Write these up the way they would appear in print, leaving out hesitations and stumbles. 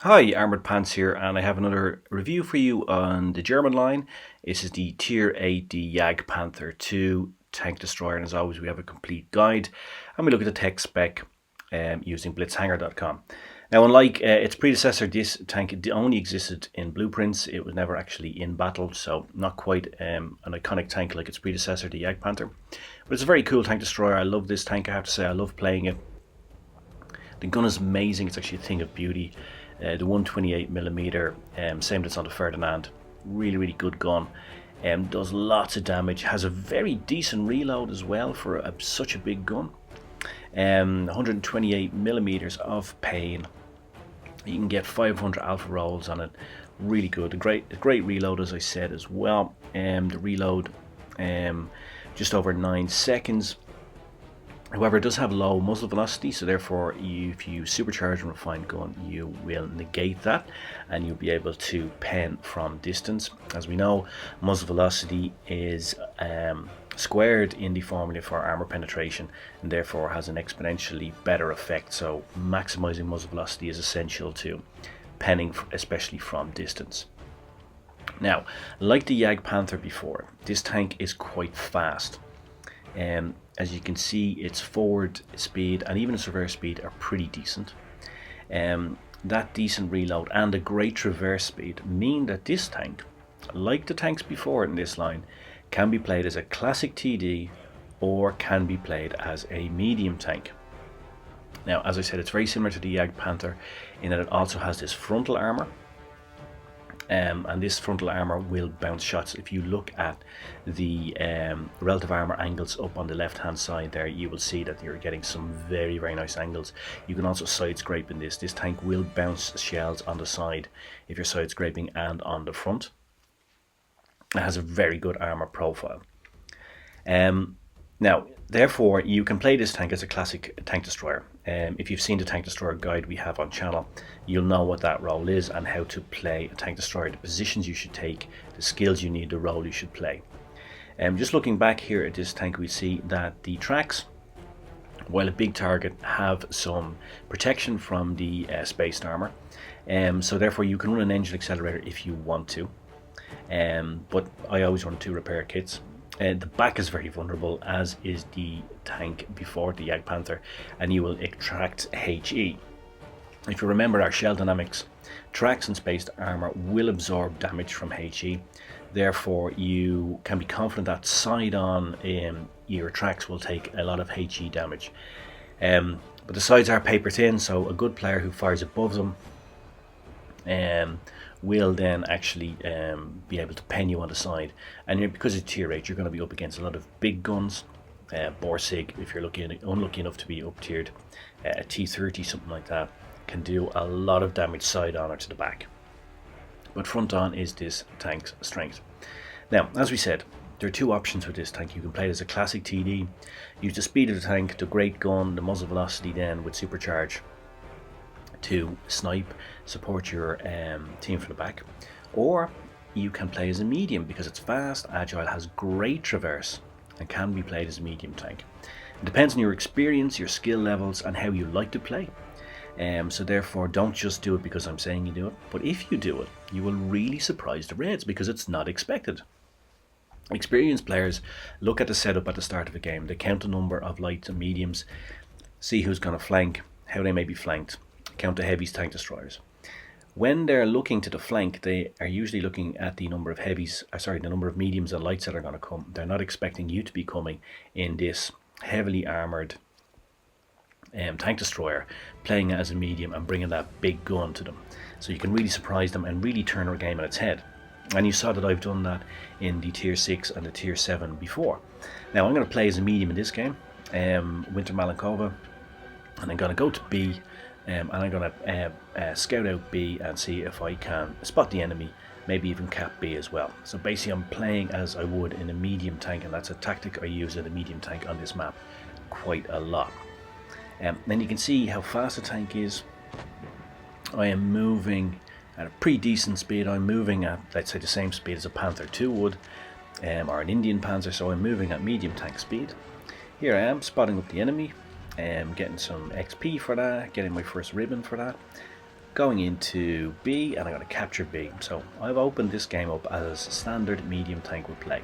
Hi, Armoured Pants here, and I have another review for you on the German line. This is the Tier 8, the JadgPanther 2 tank destroyer, and as always we have a complete guide, and we look at the tech spec using blitzhanger.com. Now, unlike its predecessor, this tank only existed in blueprints. It was never actually in battle, so not quite an iconic tank like its predecessor, the JadgPanther. But it's a very cool tank destroyer. I love this tank, I have to say. I love playing it. The gun is amazing. It's actually a thing of beauty. The 128mm, same that's on the Ferdinand, really good gun. Does lots of damage, has a very decent reload as well for such a big gun. 128mm of pain. You can get 500 alpha rolls on it. Really good. A great reload, as I said, as well. The reload just over 9 seconds. However, it does have low muzzle velocity, so therefore if you supercharge and refine gun, you will negate that and you'll be able to pen from distance. As we know, muzzle velocity is squared in the formula for armor penetration and therefore has an exponentially better effect. So maximizing muzzle velocity is essential to penning, especially from distance. Now, like the JadgPanther before, this tank is quite fast. As you can see, its forward speed and even its reverse speed are pretty decent. That decent reload and a great traverse speed mean that this tank, like the tanks before in this line, can be played as a classic TD or can be played as a medium tank. Now, as I said, it's very similar to the JadgPanther in that it also has this frontal armor. And this frontal armor will bounce shots. If you look at the relative armor angles up on the left hand side there, you will see that you're getting some very nice angles. You can also side scrape in this. This tank will bounce shells on the side if you're side scraping and on the front. It has a very good armor profile. Now, therefore, you can play this tank as a classic tank destroyer. If you've seen the tank destroyer guide we have on channel, you'll know what that role is and how to play a tank destroyer, the positions you should take, the skills you need, the role you should play. Just looking back here at this tank, we see that the tracks, while a big target, have some protection from the spaced armor. So therefore you can run an engine accelerator if you want to. But I always run 2 repair kits. The back is very vulnerable, as is the tank before the JadgPanther, and you will extract HE. If you remember our shell dynamics, tracks and spaced armor will absorb damage from HE. Therefore, you can be confident that side on your tracks will take a lot of HE damage. But the sides are paper thin, so a good player who fires above them will then actually be able to pen you on the side. And because it's tier 8, you're going to be up against a lot of big guns. Borsig, if you're unlucky enough to be up tiered, a T30, something like that, can do a lot of damage side on or to the back. But front on is this tank's strength. Now, as we said, there are 2 options with this tank. You can play it as a classic TD, use the speed of the tank, the great gun, the muzzle velocity then with supercharge to snipe, support your team from the back. Or you can play as a medium because it's fast, agile, has great traverse and can be played as a medium tank. It depends on your experience, your skill levels and how you like to play. So therefore don't just do it because I'm saying you do it, but if you do it, you will really surprise the Reds because it's not expected. Experienced players look at the setup at the start of a game. They count the number of lights and mediums, see who's going to flank, how they may be flanked, count the heavies, tank destroyers. When they're looking to the flank, they are usually looking at the number of heavies, the number of mediums and lights that are going to come. They're not expecting you to be coming in this heavily armored tank destroyer, playing it as a medium and bringing that big gun to them. So you can really surprise them and really turn our game on its head. And you saw that I've done that in the tier 6 and the tier 7 before. Now I'm going to play as a medium in this game, Winter Malenkova, and I'm going to go to B. And I'm going to scout out B and see if I can spot the enemy, maybe even cap B as well. So basically I'm playing as I would in a medium tank, and that's a tactic I use in a medium tank on this map quite a lot. Then you can see how fast the tank is. I am moving at a pretty decent speed. I'm moving at, let's say, the same speed as a Panther 2 would, or an Indian Panzer, so I'm moving at medium tank speed. Here I am spotting up the enemy. Getting some XP for that, getting my first ribbon for that. going into B, and I'm going to capture B. So I've opened this game up as standard medium tank would play.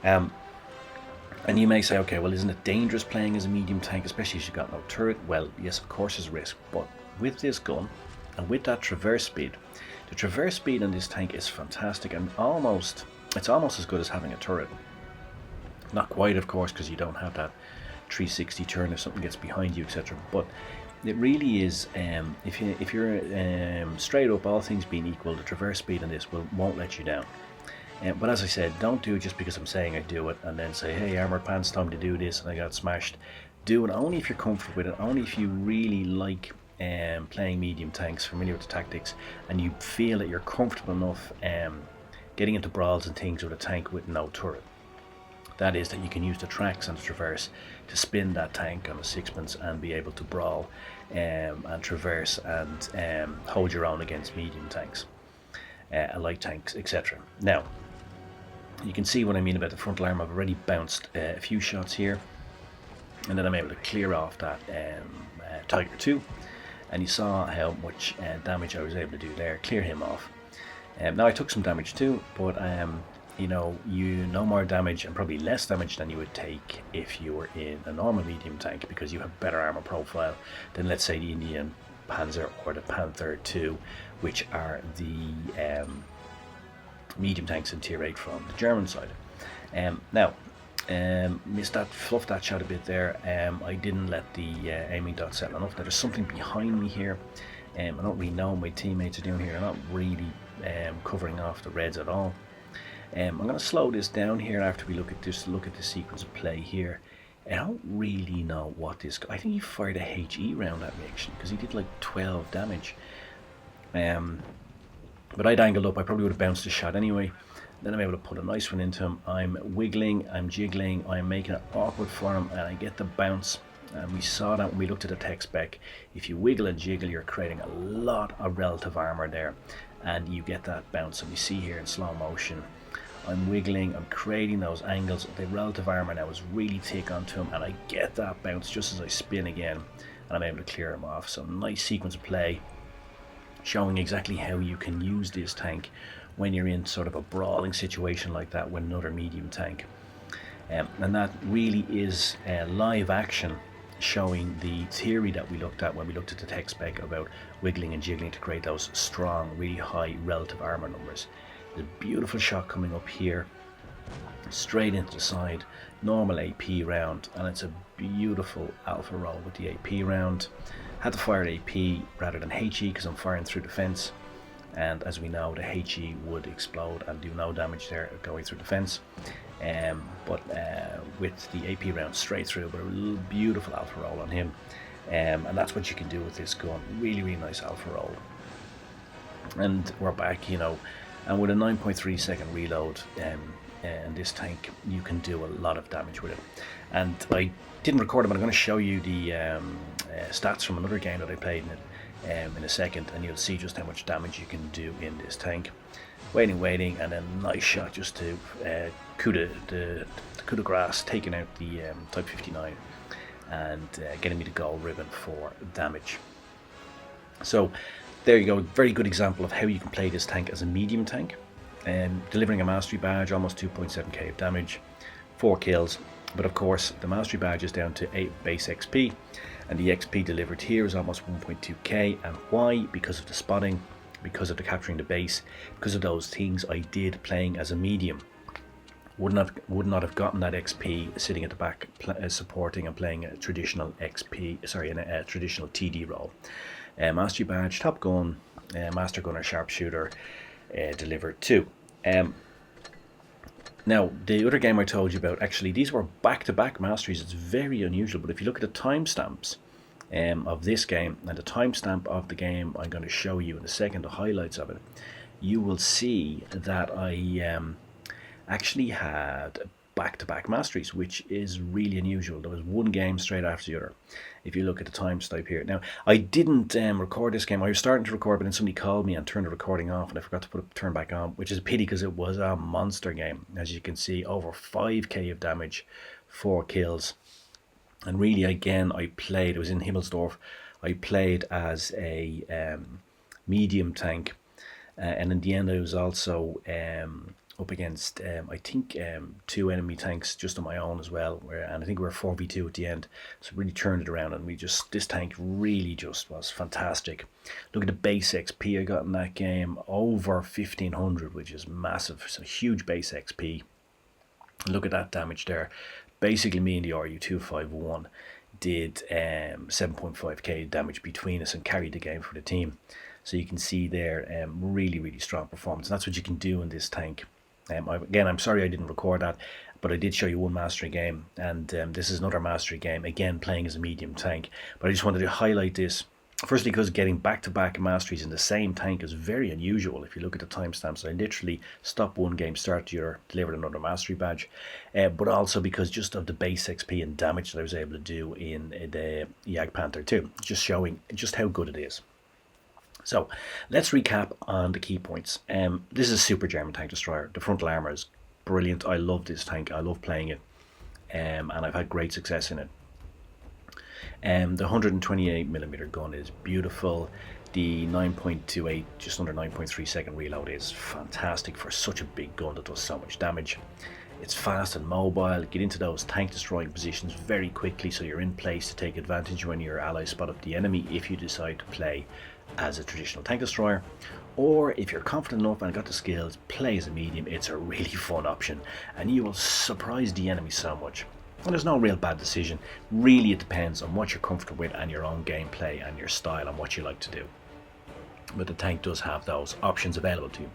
And you may say, okay, well, isn't it dangerous playing as a medium tank, especially if you've got no turret? Well, yes, of course there's risk, but with this gun and with that traverse speed, the traverse speed on this tank is fantastic, and it's almost as good as having a turret. Not quite, of course, because you don't have that 360 turn if something gets behind you, etc. But it really is, if you're straight up, all things being equal, the traverse speed on this won't let you down. But as I said, don't do it just because I'm saying I do it and then say, hey, Armour Pants, time to do this, and I got smashed. Do it only if you're comfortable with it, only if you really like playing medium tanks, familiar with the tactics, and you feel that you're comfortable enough getting into brawls and things with a tank with no turret. That is, that you can use the tracks and the traverse to spin that tank on a sixpence and be able to brawl and traverse and hold your own against medium tanks, light tanks, etc. Now, you can see what I mean about the frontal arm. I've already bounced a few shots here, and then I'm able to clear off that Tiger II, and you saw how much damage I was able to do there, clear him off. Now I took some damage too, but you know more damage and probably less damage than you would take if you were in a normal medium tank, because you have better armor profile than, let's say, the Indian Panzer or the Panther II, which are the medium tanks in Tier 8 from the German side. Now, fluffed that shot a bit there. I didn't let the aiming dot settle enough. Now there's something behind me here. I don't really know what my teammates are doing here. They're not really covering off the reds at all. I'm going to slow this down here after we look at this sequence of play here. I don't really know what this guy, I think he fired a HE round at me actually, because he did like 12 damage. But I'd angled up, I probably would have bounced a shot anyway. Then I'm able to put a nice one into him. I'm wiggling, I'm jiggling, I'm making it awkward for him, and I get the bounce. And we saw that when we looked at the tech spec. If you wiggle and jiggle, you're creating a lot of relative armor there, and you get that bounce. And we see here in slow motion, I'm wiggling, I'm creating those angles. The relative armor now is really thick onto him, and I get that bounce just as I spin again, and I'm able to clear him off. So nice sequence of play, showing exactly how you can use this tank when you're in sort of a brawling situation like that with another medium tank. And that really is live action, showing the theory that we looked at when we looked at the tech spec about wiggling and jiggling to create those strong, really high relative armor numbers. There's a beautiful shot coming up here, straight into the side, normal AP round, and it's a beautiful alpha roll with the AP round. Had to fire AP rather than HE because I'm firing through the fence, and as we know, the HE would explode and do no damage there going through the fence. But with the AP round straight through, but a beautiful alpha roll on him, and that's what you can do with this gun. Really, really nice alpha roll. And we're back, and with a 9.3 second reload, and this tank, you can do a lot of damage with it. And I didn't record it, but I'm going to show you the stats from another game that I played in a second, and you'll see just how much damage you can do in this tank. Waiting, and then nice shot just to coup de grace, taking out the Type 59 and getting me the gold ribbon for damage. So there you go, very good example of how you can play this tank as a medium tank, delivering a mastery badge, almost 2.7k of damage, 4 kills. But of course the mastery badge is down to 8 base XP, and the XP delivered here is almost 1.2k. And why? Because of the spotting, because of the capturing the base, because of those things I did playing as a medium. Would not have gotten that XP sitting at the back supporting and playing a traditional a traditional TD role. Mastery badge, top gun, master gunner, sharpshooter, delivered too. Now the other game I told you about, actually these were back-to-back masteries. It's very unusual, but if you look at the timestamps of this game and the timestamp of the game I'm going to show you in a second, the highlights of it, you will see that I actually had back-to-back masteries, which is really unusual. There was one game straight after the other. If you look at the timestamp here. Now, I didn't record this game. I was starting to record, but then somebody called me and turned the recording off, and I forgot to turn back on, which is a pity because it was a monster game. As you can see, over 5k of damage, 4 kills. And really, again, it was in Himmelsdorf. I played as a medium tank, and in the end I was also up against I think 2 enemy tanks just on my own as well, and I think we were 4v2 at the end, so really turned it around, and this tank really just was fantastic. Look at the base XP I got in that game, over 1500, which is massive. It's a huge base XP. Look at that damage there. Basically me and the RU-251 did 7.5k damage between us and carried the game for the team. So you can see there, really strong performance. And that's what you can do in this tank. Again, I'm sorry I didn't record that, but I did show you one mastery game, and this is another mastery game, again playing as a medium tank. But I just wanted to highlight this, firstly because getting back-to-back masteries in the same tank is very unusual. If you look at the timestamps, I literally stopped one game, started the other, delivered another mastery badge, but also because just of the base XP and damage that I was able to do in the JadgPanther 2, just showing just how good it is. So let's recap on the key points. This is a super German tank destroyer. The frontal armour is brilliant. I love this tank. I love playing it, and I've had great success in it. The 128mm gun is beautiful. The 9.28, just under 9.3 second reload is fantastic for such a big gun that does so much damage. It's fast and mobile. Get into those tank destroying positions very quickly, so you're in place to take advantage when your allies spot up the enemy if you decide to play as a traditional tank destroyer. Or if you're confident enough and got the skills, play as a medium. It's a really fun option, and you will surprise the enemy so much. And there's no real bad decision. Really, it depends on what you're comfortable with and your own gameplay and your style and what you like to do. But the tank does have those options available to you.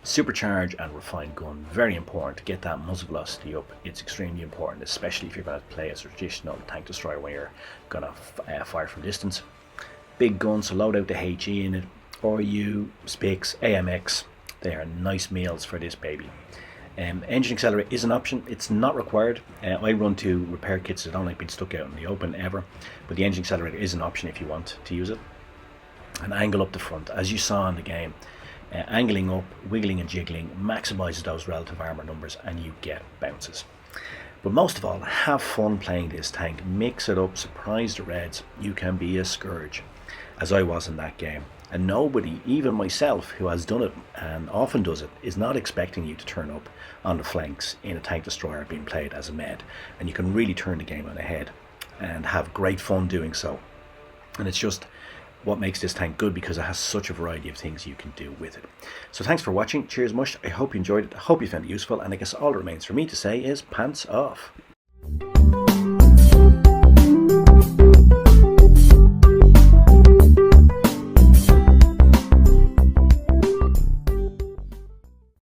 Supercharge and refined gun, very important to get that muzzle velocity up. It's extremely important, especially if you're going to play as a traditional tank destroyer where you're going to fire from distance. Big gun, so load out the HE in it, RU, SPICs, AMX, they are nice meals for this baby. Engine accelerator is an option. It's not required. I run 2 repair kits that don't like being stuck out in the open ever, but the engine accelerator is an option if you want to use it. And angle up the front, as you saw in the game, angling up, wiggling and jiggling maximizes those relative armor numbers, and you get bounces. But most of all, have fun playing this tank. Mix it up, surprise the reds. You can be a scourge, as I was in that game. And nobody, even myself, who has done it and often does it, is not expecting you to turn up on the flanks in a tank destroyer being played as a med. And you can really turn the game on the head and have great fun doing so. And it's just what makes this tank good, because it has such a variety of things you can do with it. So thanks for watching. Cheers, Mush. I hope you enjoyed it. I hope you found it useful. And I guess all that remains for me to say is pants off.